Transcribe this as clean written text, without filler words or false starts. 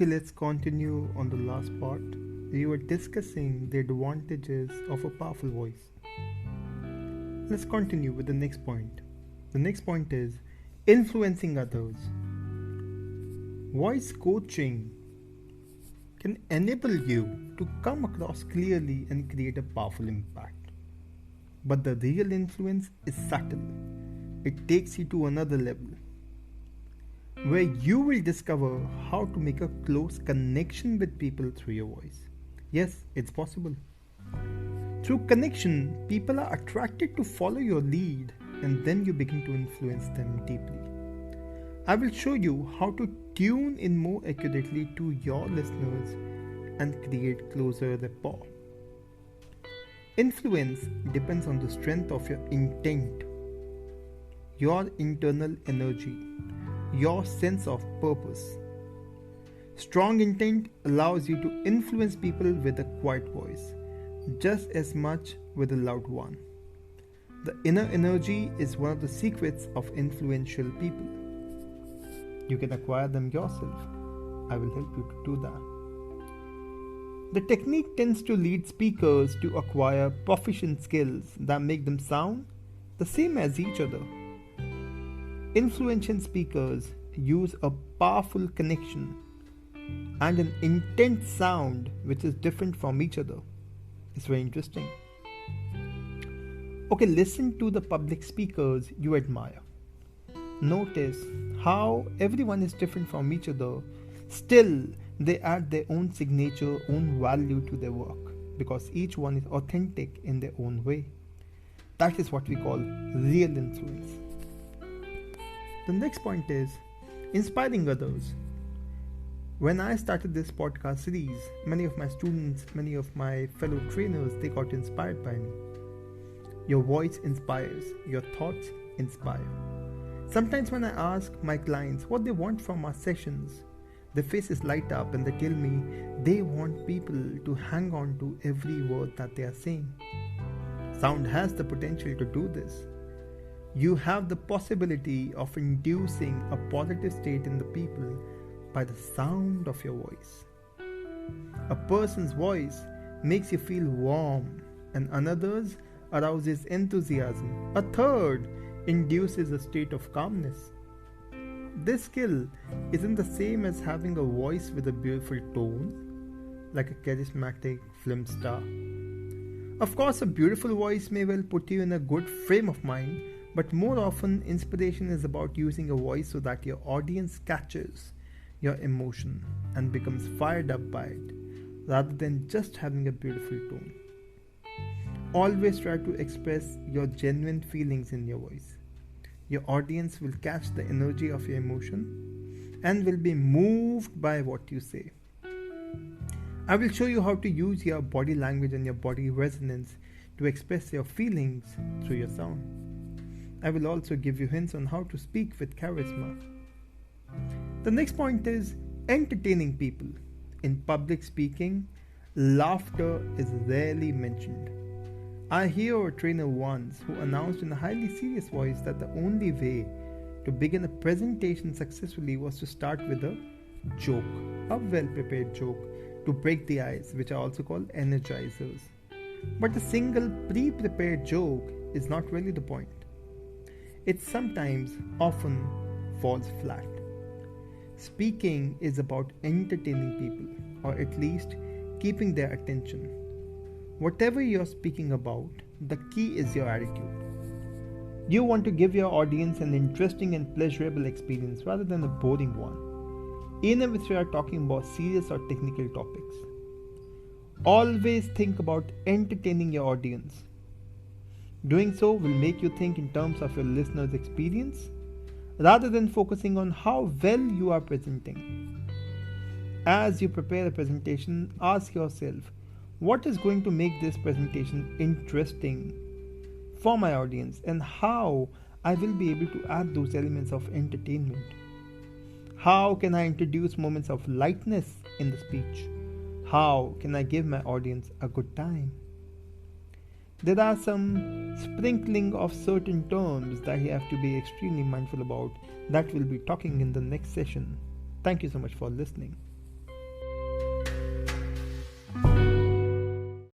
Okay, let's continue on the last part. We were discussing the advantages of a powerful voice. Let's continue with the next point. The next point is influencing others. Voice coaching can enable you to come across clearly and create a powerful impact. But the real influence is subtle. It takes you to another level where you will discover how to make a close connection with people through your voice. Yes, it's possible. Through connection, people are attracted to follow your lead and then you begin to influence them deeply. I will show you how to tune in more accurately to your listeners and create closer rapport. Influence depends on the strength of your intent, your internal energy, your sense of purpose. Strong intent allows you to influence people with a quiet voice, just as much with a loud one. The inner energy is one of the secrets of influential people. You can acquire them yourself. I will help you to do that. The technique tends to lead speakers to acquire proficient skills that make them sound the same as each other. Influential speakers use a powerful connection and an intense sound which is different from each other. It's very interesting. Okay, listen to the public speakers you admire. Notice how everyone is different from each other. Still, they add their own signature, own value to their work because each one is authentic in their own way. That is what we call real influence. The next point is inspiring others. When I started this podcast series, many of my students, many of my fellow trainers, they got inspired by me. Your voice inspires, your thoughts inspire. Sometimes when I ask my clients what they want from our sessions, their faces light up and they tell me they want people to hang on to every word that they are saying. Sound has the potential to do this. You have the possibility of inducing a positive state in the people by the sound of your voice. A person's voice makes you feel warm, and another's arouses enthusiasm. A third induces a state of calmness. This skill isn't the same as having a voice with a beautiful tone, like a charismatic film star. Of course, a beautiful voice may well put you in a good frame of mind, but more often, inspiration is about using a voice so that your audience catches your emotion and becomes fired up by it, rather than just having a beautiful tone. Always try to express your genuine feelings in your voice. Your audience will catch the energy of your emotion and will be moved by what you say. I will show you how to use your body language and your body resonance to express your feelings through your sound. I will also give you hints on how to speak with charisma. The next point is entertaining people. In public speaking, laughter is rarely mentioned. I hear a trainer once who announced in a highly serious voice that the only way to begin a presentation successfully was to start with a joke, a well-prepared joke, to break the ice, which are also called energizers. But a single pre-prepared joke is not really the point. It sometimes, often, falls flat. Speaking is about entertaining people, or at least keeping their attention. Whatever you're speaking about, the key is your attitude. You want to give your audience an interesting and pleasurable experience rather than a boring one, even if we are talking about serious or technical topics. Always think about entertaining your audience. Doing so will make you think in terms of your listener's experience rather than focusing on how well you are presenting. As you prepare a presentation, ask yourself, what is going to make this presentation interesting for my audience and how I will be able to add those elements of entertainment? How can I introduce moments of lightness in the speech? How can I give my audience a good time? There are some sprinkling of certain terms that you have to be extremely mindful about that we'll be talking in the next session. Thank you so much for listening.